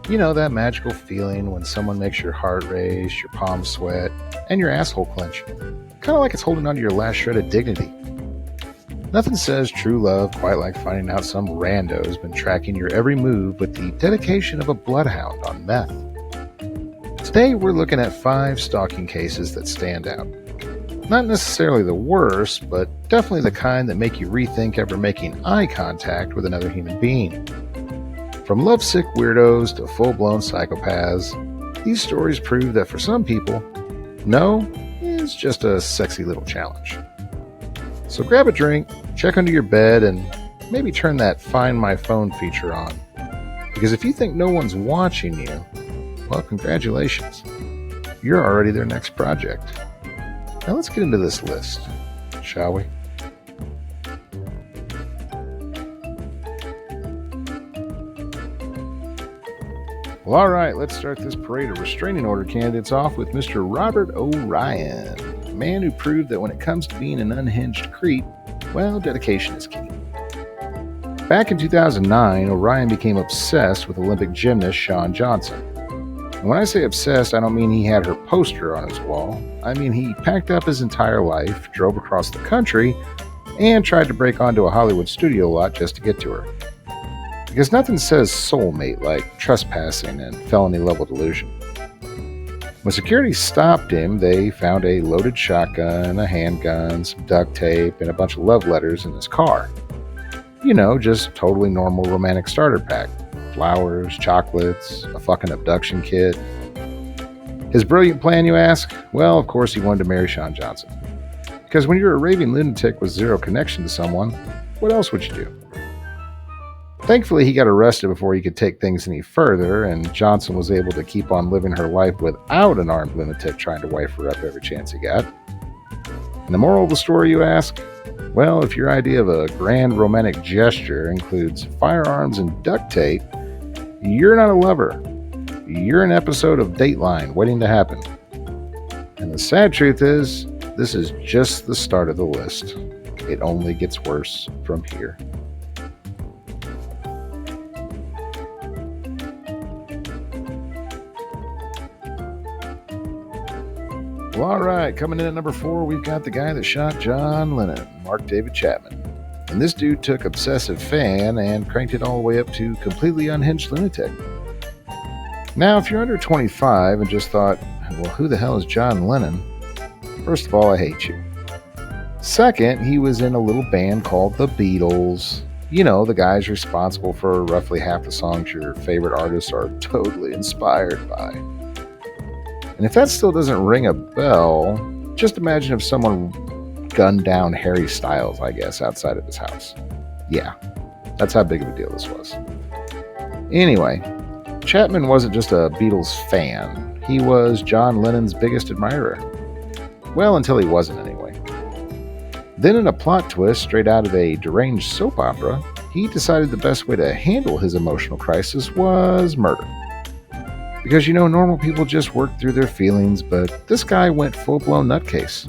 You know, that magical feeling when someone makes your heart race, your palms sweat, and your asshole clench. Kind of like it's holding onto your last shred of dignity. Nothing says true love quite like finding out some rando's been tracking your every move with the dedication of a bloodhound on meth. Today we're looking at 5 stalking cases that stand out. Not necessarily the worst, but definitely the kind that make you rethink ever making eye contact with another human being. From lovesick weirdos to full-blown psychopaths, these stories prove that for some people, no is just a sexy little challenge. So grab a drink, check under your bed, and maybe turn that Find My Phone feature on. Because if you think no one's watching you, well, congratulations. You're already their next project. Now let's get into this list, shall we? Well, all right, let's start this parade of restraining order candidates off with Mr. Robert O'Ryan, a man who proved that when it comes to being an unhinged creep, well, dedication is key. Back in 2009, O'Ryan became obsessed with Olympic gymnast Shawn Johnson. And when I say obsessed, I don't mean he had her poster on his wall. I mean he packed up his entire life, drove across the country, and tried to break onto a Hollywood studio lot just to get to her. Because nothing says soulmate like trespassing and felony-level delusion. When security stopped him, they found a loaded shotgun, a handgun, some duct tape, and a bunch of love letters in his car. You know, just totally normal romantic starter pack. Flowers, chocolates, a fucking abduction kit. His brilliant plan, you ask? Well, of course he wanted to marry Shawn Johnson. Because when you're a raving lunatic with zero connection to someone, what else would you do? Thankfully, he got arrested before he could take things any further, and Johnson was able to keep on living her life without an armed lunatic trying to wife her up every chance he got. And the moral of the story, you ask? Well, if your idea of a grand romantic gesture includes firearms and duct tape, you're not a lover. You're an episode of Dateline waiting to happen. And the sad truth is, this is just the start of the list. It only gets worse from here. Well, all right, coming in at number 4, we've got the guy that shot John Lennon, Mark David Chapman. And this dude took obsessive fan and cranked it all the way up to completely unhinged lunatic. Now, if you're under 25 and just thought, well, who the hell is John Lennon? First of all, I hate you. Second, he was in a little band called the Beatles. You know, the guys responsible for roughly half the songs your favorite artists are totally inspired by. And if that still doesn't ring a bell, just imagine if someone gunned down Harry Styles, I guess, outside of his house. Yeah, that's how big of a deal this was. Anyway, Chapman wasn't just a Beatles fan. He was John Lennon's biggest admirer. Well, until he wasn't anyway. Then in a plot twist straight out of a deranged soap opera, he decided the best way to handle his emotional crisis was murder. Because, you know, normal people just work through their feelings, but this guy went full-blown nutcase.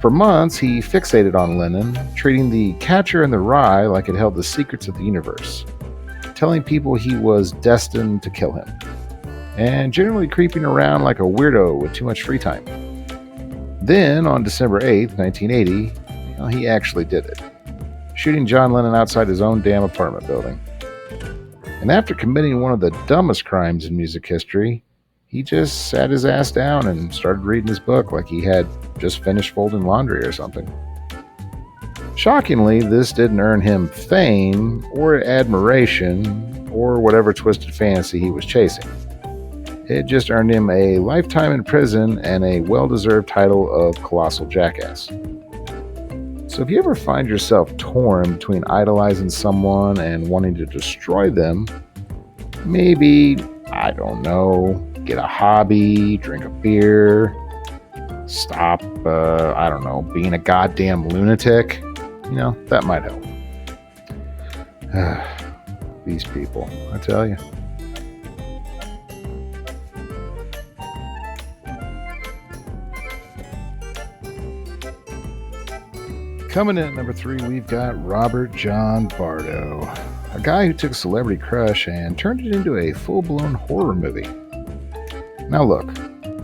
For months, he fixated on Lennon, treating the Catcher in the Rye like it held the secrets of the universe, telling people he was destined to kill him, and generally creeping around like a weirdo with too much free time. Then, on December 8th, 1980, he actually did it, shooting John Lennon outside his own damn apartment building. And after committing one of the dumbest crimes in music history, he just sat his ass down and started reading his book like he had just finished folding laundry or something. Shockingly, this didn't earn him fame or admiration or whatever twisted fantasy he was chasing. It just earned him a lifetime in prison and a well-deserved title of colossal jackass. So if you ever find yourself torn between idolizing someone and wanting to destroy them, maybe, I don't know, get a hobby, drink a beer, stop, being a goddamn lunatic. That might help. These people, I tell you. Coming in at number 3, we've got Robert John Bardo. A guy who took a celebrity crush and turned it into a full-blown horror movie. Now look,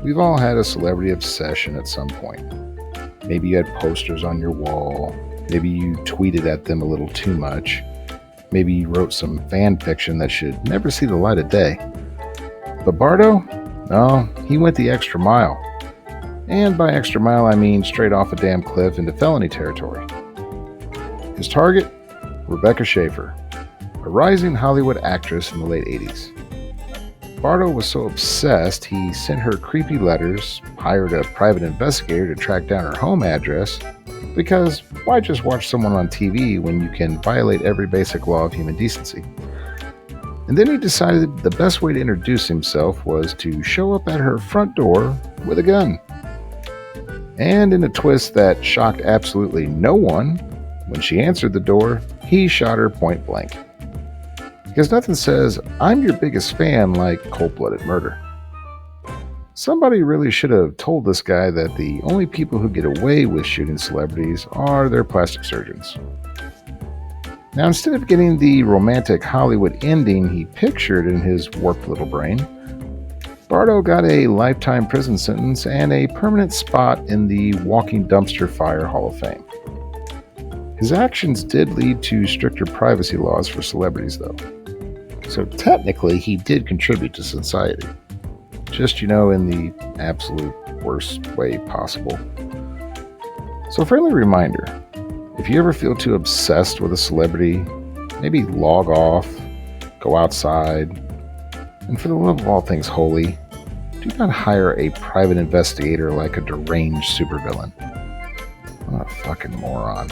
we've all had a celebrity obsession at some point. Maybe you had posters on your wall. Maybe you tweeted at them a little too much. Maybe you wrote some fan fiction that should never see the light of day. But Bardo? No, he went the extra mile. And by extra mile, I mean straight off a damn cliff into felony territory. His target? Rebecca Schaeffer, a rising Hollywood actress in the late 80s. Bardo was so obsessed, he sent her creepy letters, hired a private investigator to track down her home address, because why just watch someone on TV when you can violate every basic law of human decency? And then he decided the best way to introduce himself was to show up at her front door with a gun. And in a twist that shocked absolutely no one, when she answered the door, he shot her point blank. Because nothing says, "I'm your biggest fan," like cold-blooded murder. Somebody really should have told this guy that the only people who get away with shooting celebrities are their plastic surgeons. Now, instead of getting the romantic Hollywood ending he pictured in his warped little brain, Bardo got a lifetime prison sentence and a permanent spot in the Walking Dumpster Fire Hall of Fame. His actions did lead to stricter privacy laws for celebrities, though. So technically, he did contribute to society. Just, in the absolute worst way possible. So, friendly reminder, if you ever feel too obsessed with a celebrity, maybe log off, go outside, and for the love of all things holy, do not hire a private investigator like a deranged supervillain. What a fucking moron.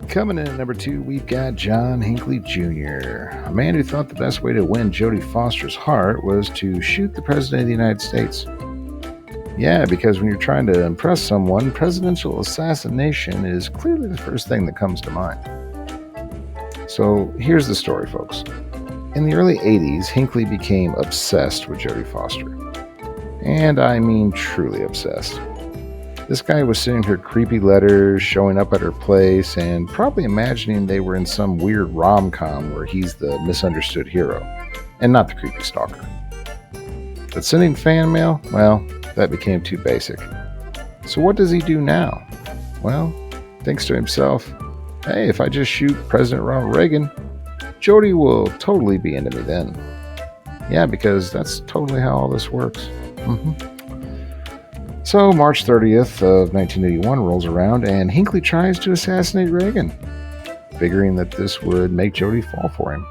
Coming in at number 2, we've got John Hinckley Jr., a man who thought the best way to win Jodie Foster's heart was to shoot the President of the United States. Yeah, because when you're trying to impress someone, presidential assassination is clearly the first thing that comes to mind. So here's the story, folks. In the early 80s, Hinckley became obsessed with Jodie Foster. And I mean truly obsessed. This guy was sending her creepy letters, showing up at her place, and probably imagining they were in some weird rom-com where he's the misunderstood hero, and not the creepy stalker. But sending fan mail? Well, that became too basic. So what does he do now? Well, thinks to himself, hey, if I just shoot President Ronald Reagan, Jodie will totally be into me then. Yeah, because that's totally how all this works. So March 30th of 1981 rolls around and Hinckley tries to assassinate Reagan, figuring that this would make Jodie fall for him.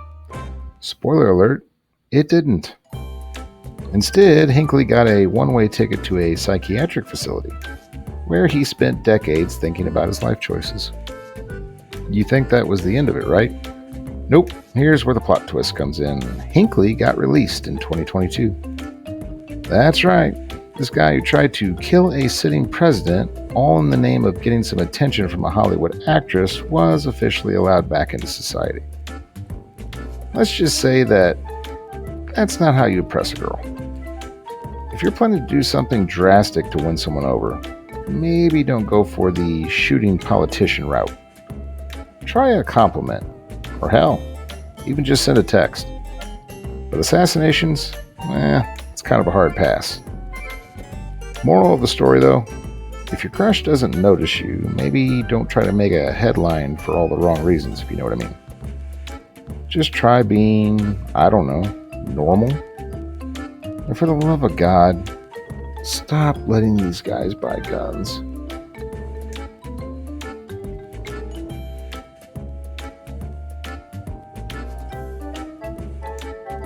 Spoiler alert, it didn't. Instead, Hinckley got a one-way ticket to a psychiatric facility, where he spent decades thinking about his life choices. You think that was the end of it, right? Nope, here's where the plot twist comes in. Hinckley got released in 2022. That's right. This guy who tried to kill a sitting president, all in the name of getting some attention from a Hollywood actress, was officially allowed back into society. Let's just say that that's not how you impress a girl. If you're planning to do something drastic to win someone over, maybe don't go for the shooting politician route. Try a compliment, or hell, even just send a text. But assassinations, it's kind of a hard pass. Moral of the story, though, if your crush doesn't notice you, maybe don't try to make a headline for all the wrong reasons, if you know what I mean. Just try being, normal. And for the love of God, stop letting these guys buy guns.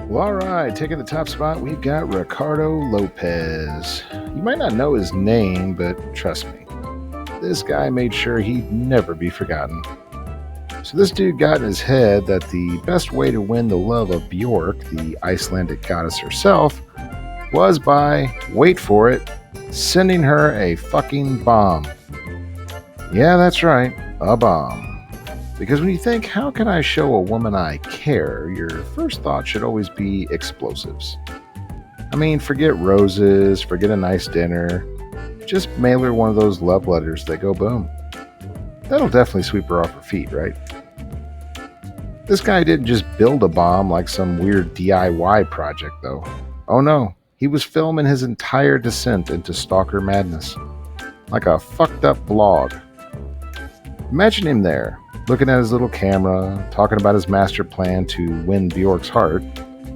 Well, all right, taking the top spot, we've got Ricardo Lopez. You might not know his name, but trust me, this guy made sure he'd never be forgotten. So this dude got in his head that the best way to win the love of Bjork, the Icelandic goddess herself, was by, wait for it, sending her a fucking bomb. Yeah, that's right, a bomb. Because when you think, how can I show a woman I care, your first thought should always be explosives. I mean, forget roses, forget a nice dinner. Just mail her one of those love letters that go boom. That'll definitely sweep her off her feet, right? This guy didn't just build a bomb like some weird DIY project, though. Oh no, he was filming his entire descent into stalker madness. Like a fucked up vlog. Imagine him there, looking at his little camera, talking about his master plan to win Bjork's heart,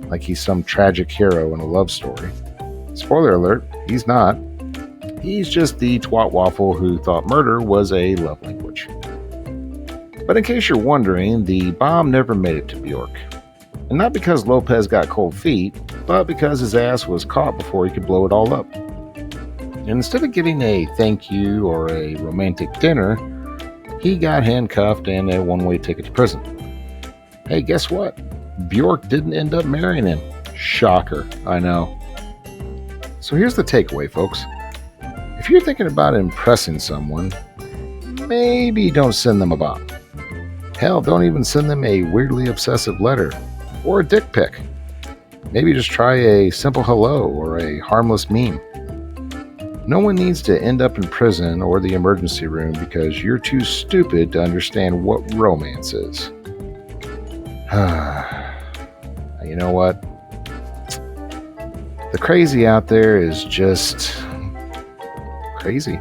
like he's some tragic hero in a love story. Spoiler alert, he's not. He's just the twat waffle who thought murder was a love language. But in case you're wondering, the bomb never made it to Bjork. And not because Lopez got cold feet, but because his ass was caught before he could blow it all up. And instead of getting a thank you or a romantic dinner, he got handcuffed and a one-way ticket to prison. Hey, guess what? Bjork didn't end up marrying him. Shocker, I know. So here's the takeaway, folks. If you're thinking about impressing someone, maybe don't send them a bomb. Hell, don't even send them a weirdly obsessive letter or a dick pic. Maybe just try a simple hello or a harmless meme. No one needs to end up in prison or the emergency room because you're too stupid to understand what romance is. You know what? The crazy out there is just crazy.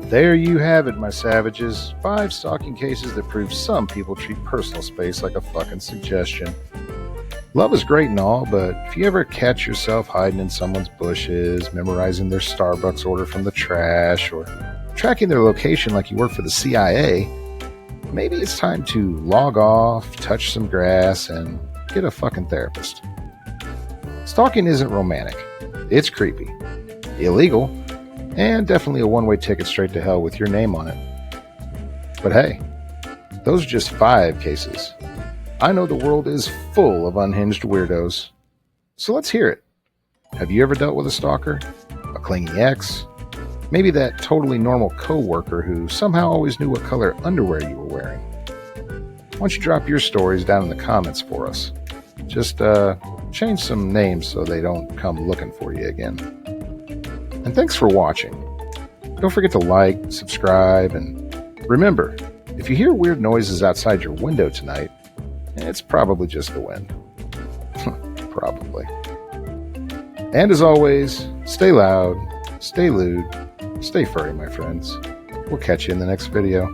There you have it, my savages. 5 stalking cases that prove some people treat personal space like a fucking suggestion. Love is great and all, but if you ever catch yourself hiding in someone's bushes, memorizing their Starbucks order from the trash, or tracking their location like you work for the CIA, maybe it's time to log off, touch some grass, and get a fucking therapist. Stalking isn't romantic. It's creepy, illegal, and definitely a one-way ticket straight to hell with your name on it. But hey, those are just 5 cases. I know the world is full of unhinged weirdos. So let's hear it. Have you ever dealt with a stalker? A clingy ex? Maybe that totally normal coworker who somehow always knew what color underwear you were wearing? Why don't you drop your stories down in the comments for us? Just change some names so they don't come looking for you again. And thanks for watching. Don't forget to like, subscribe, and remember, if you hear weird noises outside your window tonight, it's probably just the wind. Probably. And as always, stay loud, stay lewd, stay furry, my friends. We'll catch you in the next video.